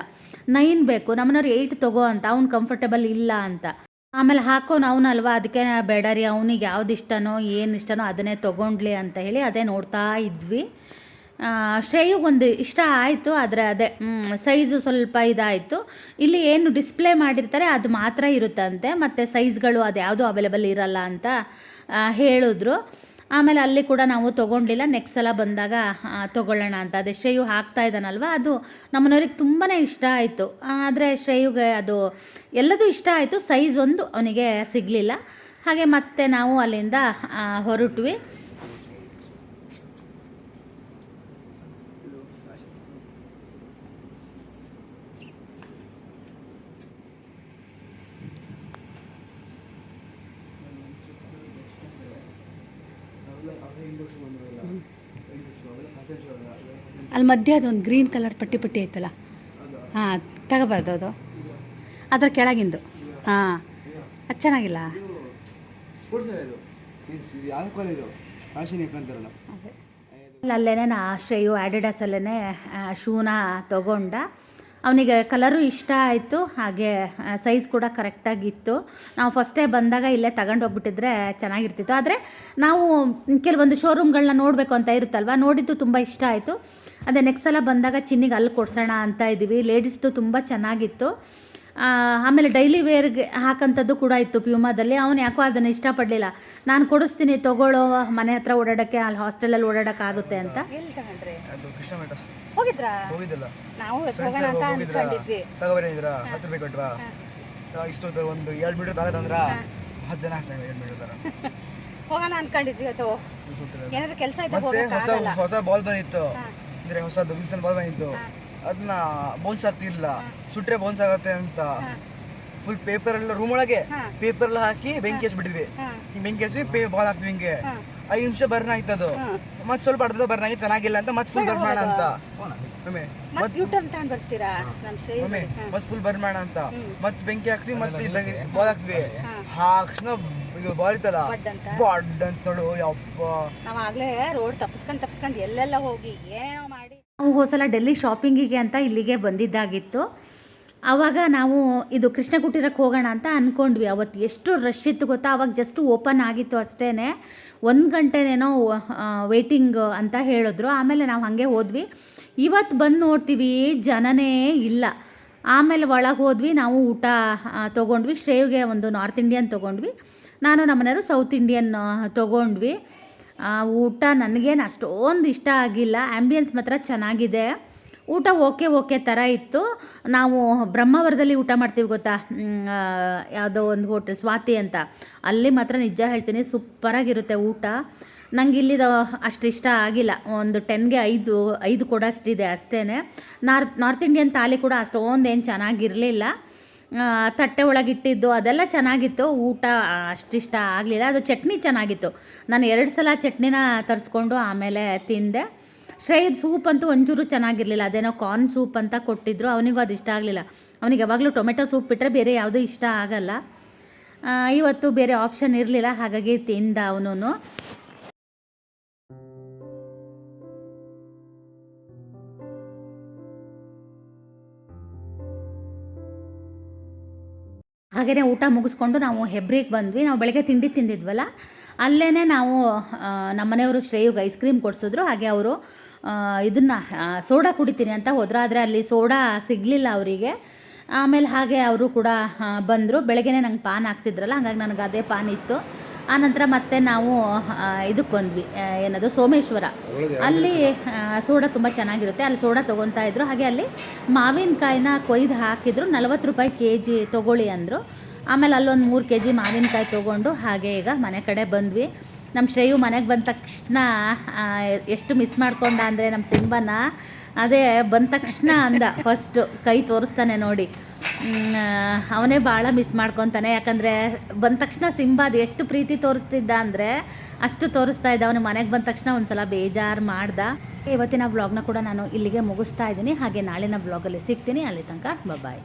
9 ಬೇಕು. ನಮ್ಮನವ್ರು 8 ತಗೋ ಅಂತ, ಅವ್ನು ಕಂಫರ್ಟಬಲ್ ಇಲ್ಲ ಅಂತ. ಆಮೇಲೆ ಹಾಕೋನು ಅವನಲ್ವ, ಅದಕ್ಕೆ ಬೇಡ ರೀ, ಅವನಿಗೆ ಯಾವ್ದು ಇಷ್ಟನೋ ಏನು ಇಷ್ಟನೋ ಅದನ್ನೇ ತೊಗೊಂಡ್ಲಿ ಅಂತ ಹೇಳಿ ಅದೇ ನೋಡ್ತಾ ಇದ್ವಿ. ಶ್ರೇಯುಗೊಂದು ಇಷ್ಟ ಆಯಿತು, ಆದರೆ ಅದೇ ಸೈಜು ಸ್ವಲ್ಪ ಇದಾಯಿತು. ಇಲ್ಲಿ ಏನು ಡಿಸ್ಪ್ಲೇ ಮಾಡಿರ್ತಾರೆ ಅದು ಮಾತ್ರ ಇರುತ್ತಂತೆ, ಮತ್ತು ಸೈಜ್ಗಳು ಅದು ಯಾವುದೂ ಅವೈಲೇಬಲ್ ಇರಲ್ಲ ಅಂತ ಹೇಳಿದ್ರು. ಆಮೇಲೆ ಅಲ್ಲಿ ಕೂಡ ನಾವು ತೊಗೊಂಡಿಲ್ಲ, ನೆಕ್ಸ್ಟ್ ಸಲ ಬಂದಾಗ ತೊಗೊಳ್ಳೋಣ ಅಂತ. ಅದೇ ಶ್ರೇಯು ಹಾಕ್ತಾ ಇದ್ದಾನಲ್ವ, ಅದು ನಮ್ಮನವ್ರಿಗೆ ತುಂಬಾ ಇಷ್ಟ ಆಯಿತು. ಆದರೆ ಶ್ರೇಯುಗೆ ಅದು ಎಲ್ಲದೂ ಇಷ್ಟ ಆಯಿತು, ಸೈಜ್ ಒಂದು ಅವನಿಗೆ ಸಿಗಲಿಲ್ಲ. ಹಾಗೆ ಮತ್ತೆ ನಾವು ಅಲ್ಲಿಂದ ಹೊರಟ್ವಿ. ಅಲ್ಲಿ ಮಧ್ಯೆ ಅದೊಂದು ಗ್ರೀನ್ ಕಲರ್ ಪಟ್ಟಿ ಪಟ್ಟಿ ಐತಲ್ಲ, ಹಾಂ ತಗೋಬಾರ್ದು, ಅದು ಅದರ ಕೆಳಗಿಂದು. ಹಾಂ, ಅದು ಚೆನ್ನಾಗಿಲ್ಲ. ಅಲ್ಲೇನೆ ಶ್ರೇಯು ಆ್ಯಡಿಡಾಸಲ್ಲೇ ಶೂನ ತೊಗೊಂಡ. ಅವನಿಗೆ ಕಲರು ಇಷ್ಟ ಆಯಿತು, ಹಾಗೆ ಸೈಜ್ ಕೂಡ ಕರೆಕ್ಟಾಗಿತ್ತು. ನಾವು ಫಸ್ಟೇ ಬಂದಾಗ ಇಲ್ಲೇ ತಗೊಂಡು ಹೋಗ್ಬಿಟ್ಟಿದ್ರೆ ಚೆನ್ನಾಗಿರ್ತಿತ್ತು. ಆದರೆ ನಾವು ಕೆಲವೊಂದು ಶೋರೂಮ್ಗಳನ್ನ ನೋಡಬೇಕು ಅಂತ ಇರುತ್ತಲ್ವ, ನೋಡಿದ್ದು ತುಂಬ ಇಷ್ಟ ಆಯಿತು. ಅದೇ ನೆಕ್ಸ್ಟ್ ಸಲ ಬಂದಾಗ ಚಿನ್ನಿಗೆ ಅಲ್ಲಿ ಕೊಡ್ಸೋಣ ಅಂತ ಇದ್ದೀವಿ. ಲೇಡೀಸ್ದು ತುಂಬ ಚೆನ್ನಾಗಿತ್ತು. ಆಮೇಲೆ ಡೈಲಿ ವೇರ್ಗೆ ಹಾಕೋಂಥದ್ದು ಕೂಡ ಇತ್ತು ಪ್ಯೂಮಾದಲ್ಲಿ. ಅವನು ಯಾಕೋ ಅದನ್ನು ಇಷ್ಟಪಡಲಿಲ್ಲ. ನಾನು ಕೊಡಿಸ್ತೀನಿ ತಗೊಳ್ಳೋ, ಮನೆ ಹತ್ರ ಓಡಾಡೋಕ್ಕೆ, ಅಲ್ಲಿ ಹಾಸ್ಟೆಲಲ್ಲಿ ಓಡಾಡೋಕ್ಕಾಗುತ್ತೆ ಅಂತ. ಎಲ್ಲಿ ತಗೊಂಡ್ರಿ? ಅದು ಕೃಷ್ಣ ಮಠ ಹೋಗಿದ್ರಾ? ಹೋಗಿದ್ದಿಲ್ಲ, ನಾವು ಹೋಗೋಣ ಅಂತ ಅಂದ್ಕೊಂಡಿದ್ವಿ. ತಗೋಬರಿದ್ರಾ? 10 ರೂಪಾಯಿ ಕೊಟ್ವಾ? ಇಷ್ಟು ಒಂದು 2 ಮೀಟರ್ ದಾರ ತಂದ್ರ 10 ಜನ ಹಾಕ್ತಾರೆ. 2 ಮೀಟರ್ ದಾರ ಹೋಗೋಣ ಅನ್ಕೊಂಡಿದ್ವಿ. ಅದು ಏನಾದ್ರು ಕೆಲಸ ಇತ್ತು, ಮತ್ತೆ ಹೊಸ ಬಾಲ್ ಬಂದಿತ್ತು, ಅಂದ್ರೆ ಹೊಸದು ವಿಲ್ಸನ್ ಬಾಲ್ ಬಂದಿತ್ತು. ಅದನ್ನ ಬೌನ್ಸ್ ಆಗ್ತಿರ್ಲಿಲ್ಲ, ಸುಟ್ರೆ ಬೌನ್ಸ್ ಆಗತ್ತೆ ಅಂತ ಫುಲ್ ಪೇಪರ್ ಎಲ್ಲ ರೂಮ್ ಒಳಗೆ ಪೇಪರ್ ಎಲ್ಲ ಹಾಕಿ ಬೆಂಕಿ ಹಚ್ಬಿಟ್ಟಿದ್ವಿ. ಬೆಂಕಿ ಹಚ್ಚಿ ಬಾಲ್ ಹಾಕ್ತಿವಿ, ಹಿಂಗೆ 5 ನಿಮಿಷ ಬರ್ನ್ ಆಯ್ತದು. ಮತ್ತೆ ಸ್ವಲ್ಪ ಅರ್ಧ ಬರ್ನ್ ಆಗಿ ಚೆನ್ನಾಗಿಲ್ಲ ಅಂತ ಮತ್ತೆ ಫುಲ್ ಬರ್ನ್ ಮಾಡೋಣ ಅಂತ ಮತ್ತೆ ಫುಲ್ ಬರ್ನ್ ಮಾಡೋಣ ಅಂತ ಮತ್ತೆ ಬೆಂಕಿ ಹಾಕ್ತಿವಿ, ಮತ್ತೆ ಬಾಲ್ ಹಾಕ್ತಿವಿ. ಹಾಕ್ಸ್ನ ಬಾಲ್ ಇತ್ತಲ್ಲ ಬಾಡ್ ಅಂತ ನೋಡು, ಯಪ್ಪ ನಾವಾಗ್ಲೇ ರೋಡ್ ತಪ್ಪಿಸ್ಕೊಂಡು ಎಲ್ಲೆಲ್ಲ ಹೋಗಿ ಏನೇನೋ ಮಾಡಿ ನಾವು ಹೋಸಲ ಡೆಲ್ಲಿ ಶಾಪಿಂಗಿಗೆ ಅಂತ ಇಲ್ಲಿಗೆ ಬಂದಿದ್ದಾಗಿತ್ತು. ಆವಾಗ ನಾವು ಇದು ಕೃಷ್ಣ ಕುಟೀರಕ್ಕೆ ಹೋಗೋಣ ಅಂತ ಅಂದ್ಕೊಂಡ್ವಿ. ಅವತ್ತು ಎಷ್ಟು ರಶ್ ಇತ್ತು ಗೊತ್ತಾ, ಆವಾಗ ಜಸ್ಟ್ ಓಪನ್ ಆಗಿತ್ತು ಅಷ್ಟೇ, 1 ಗಂಟೆನೇನೋ ವೇಟಿಂಗ್ ಅಂತ ಹೇಳಿದ್ರು. ಆಮೇಲೆ ನಾವು ಹಾಗೆ ಹೋದ್ವಿ. ಇವತ್ತು ಬಂದು ನೋಡ್ತೀವಿ ಜನನೇ ಇಲ್ಲ. ಆಮೇಲೆ ಒಳಗೆ ಹೋದ್ವಿ, ನಾವು ಊಟ ತೊಗೊಂಡ್ವಿ. ಶ್ರೇವ್ಗೆ ಒಂದು ನಾರ್ತ್ ಇಂಡಿಯನ್ ತೊಗೊಂಡ್ವಿ, ನಾನು ನಮ್ಮನೆಯವರು ಸೌತ್ ಇಂಡಿಯನ್ ತೊಗೊಂಡ್ವಿ. ಊಟ ನನಗೇನು ಅಷ್ಟೊಂದು ಇಷ್ಟ ಆಗಿಲ್ಲ, ಆ್ಯಂಬಿಯನ್ಸ್ ಮಾತ್ರ ಚೆನ್ನಾಗಿದೆ. ಊಟ ಓಕೆ ಥರ ಇತ್ತು. ನಾವು ಬ್ರಹ್ಮಾವರದಲ್ಲಿ ಊಟ ಮಾಡ್ತೀವಿ ಗೊತ್ತಾ, ಯಾವುದೋ ಒಂದು ಹೋಟೆಲ್ ಸ್ವಾತಿ ಅಂತ, ಅಲ್ಲಿ ಮಾತ್ರ ನಿಜ ಹೇಳ್ತೀನಿ ಸೂಪರಾಗಿರುತ್ತೆ ಊಟ. ನಂಗೆ ಇಲ್ಲಿದು ಅಷ್ಟು ಇಷ್ಟ ಆಗಿಲ್ಲ. ಒಂದು 10ಗೆ 5 ಕೊಡೋಷ್ಟಿದೆ ಅಷ್ಟೇ. ನಾರ್ತ್ ಇಂಡಿಯನ್ ಥಾಲಿ ಕೂಡ ಅಷ್ಟೊಂದು ಏನು ಚೆನ್ನಾಗಿರಲಿಲ್ಲ. ತಟ್ಟೆ ಒಳಗಿಟ್ಟಿದ್ದು ಅದೆಲ್ಲ ಚೆನ್ನಾಗಿತ್ತು, ಊಟ ಅಷ್ಟಿಷ್ಟ ಆಗಲಿಲ್ಲ. ಅದು ಚಟ್ನಿ ಚೆನ್ನಾಗಿತ್ತು. ನಾನು 2 ಸಲ ಚಟ್ನಿನ ತರಿಸ್ಕೊಂಡು ಆಮೇಲೆ ತಿಂದೆ. ಶ್ರೇಯದ್ ಸೂಪ್ ಅಂತೂ ಒಂಚೂರು ಚೆನ್ನಾಗಿರಲಿಲ್ಲ. ಅದೇನೋ ಕಾರ್ನ್ ಸೂಪ್ ಅಂತ ಕೊಟ್ಟಿದ್ರು, ಅವನಿಗೂ ಅದು ಇಷ್ಟ ಆಗಲಿಲ್ಲ. ಅವನಿಗೆ ಯಾವಾಗಲೂ ಟೊಮೆಟೊ ಸೂಪ್ ಬಿಟ್ಟರೆ ಬೇರೆ ಯಾವುದೂ ಇಷ್ಟ ಆಗಲ್ಲ. ಇವತ್ತು ಬೇರೆ ಆಪ್ಷನ್ ಇರಲಿಲ್ಲ, ಹಾಗಾಗಿ ತಿಂದ ಅವನು. ಹಾಗೆಯೇ ಊಟ ಮುಗಿಸ್ಕೊಂಡು ನಾವು ಹೆಬ್ರಿಗೆ ಬಂದ್ವಿ. ನಾವು ಬೆಳಗ್ಗೆ ತಿಂಡಿ ತಿಂದಿದ್ವಲ್ಲ, ಅಲ್ಲೇ ನಾವು ನಮ್ಮನೆಯವರು ಶ್ರೇಯುಗೆ ಐಸ್ ಕ್ರೀಮ್ ಕೊಡಿಸಿದ್ರು. ಹಾಗೆ ಅವರು ಇದನ್ನು ಸೋಡಾ ಕುಡಿತೀನಿ ಅಂತ ಹೋದ್ರು, ಆದರೆ ಅಲ್ಲಿ ಸೋಡಾ ಸಿಗಲಿಲ್ಲ ಅವರಿಗೆ. ಆಮೇಲೆ ಹಾಗೆ ಅವರು ಕೂಡ ಬಂದರು. ಬೆಳಗ್ಗೆನೇ ನಂಗೆ ಪಾನ್ ಹಾಕ್ಸಿದ್ರಲ್ಲ, ಹಾಗಾಗಿ ನನಗೆ ಅದೇ ಪಾನ್ ಇತ್ತು. ಆನಂತರ ಮತ್ತೆ ನಾವು ಇದಕ್ಕೆ ಬಂದ್ವಿ, ಏನದು ಸೋಮೇಶ್ವರ. ಅಲ್ಲಿ ಸೋಡಾ ತುಂಬ ಚೆನ್ನಾಗಿರುತ್ತೆ, ಅಲ್ಲಿ ಸೋಡಾ ತೊಗೊತಾ ಇದ್ರು. ಹಾಗೆ ಅಲ್ಲಿ ಮಾವಿನಕಾಯಿನ ಕೊಯ್ದು ಹಾಕಿದ್ರು, 40 ರೂಪಾಯಿ kg ತೊಗೊಳ್ಳಿ ಅಂದರು. ಆಮೇಲೆ ಅಲ್ಲೊಂದು 3 kg ಮಾವಿನಕಾಯಿ ತೊಗೊಂಡು ಹಾಗೆ ಈಗ ಮನೆ ಕಡೆ ಬಂದ್ವಿ. ನಮ್ಮ ಶ್ರೇಯು ಮನೆಗೆ ಬಂದ ತಕ್ಷಣ ಎಷ್ಟು ಮಿಸ್ ಮಾಡ್ಕೊಂಡ ಅಂದರೆ ನಮ್ಮ ಸಿಂಬನ, ಅದೇ ಬಂದ ತಕ್ಷಣ ಅಂದ ಫಸ್ಟು ಕೈ ತೋರಿಸ್ತಾನೆ ನೋಡಿ, ಅವನೇ ಭಾಳ ಮಿಸ್ ಮಾಡ್ಕೊತಾನೆ. ಯಾಕಂದರೆ ಬಂದ ತಕ್ಷಣ ಸಿಂಬ ಅದು ಎಷ್ಟು ಪ್ರೀತಿ ತೋರಿಸ್ತಿದ್ದ ಅಂದರೆ ಅಷ್ಟು ತೋರಿಸ್ತಾ ಇದ್ದ. ಅವನು ಮನೆಗೆ ಬಂದ ತಕ್ಷಣ ಒಂದು ಸಲ ಬೇಜಾರು ಮಾಡ್ದ. ಇವತ್ತಿನ ವ್ಲಾಗ್ನ ಕೂಡ ನಾನು ಇಲ್ಲಿಗೆ ಮುಗಿಸ್ತಾ ಇದ್ದೀನಿ. ಹಾಗೆ ನಾಳಿನ ವ್ಲಾಗಲ್ಲಿ ಸಿಗ್ತೀನಿ. ಅಲ್ಲಿ ತನಕ ಬಾಯ್.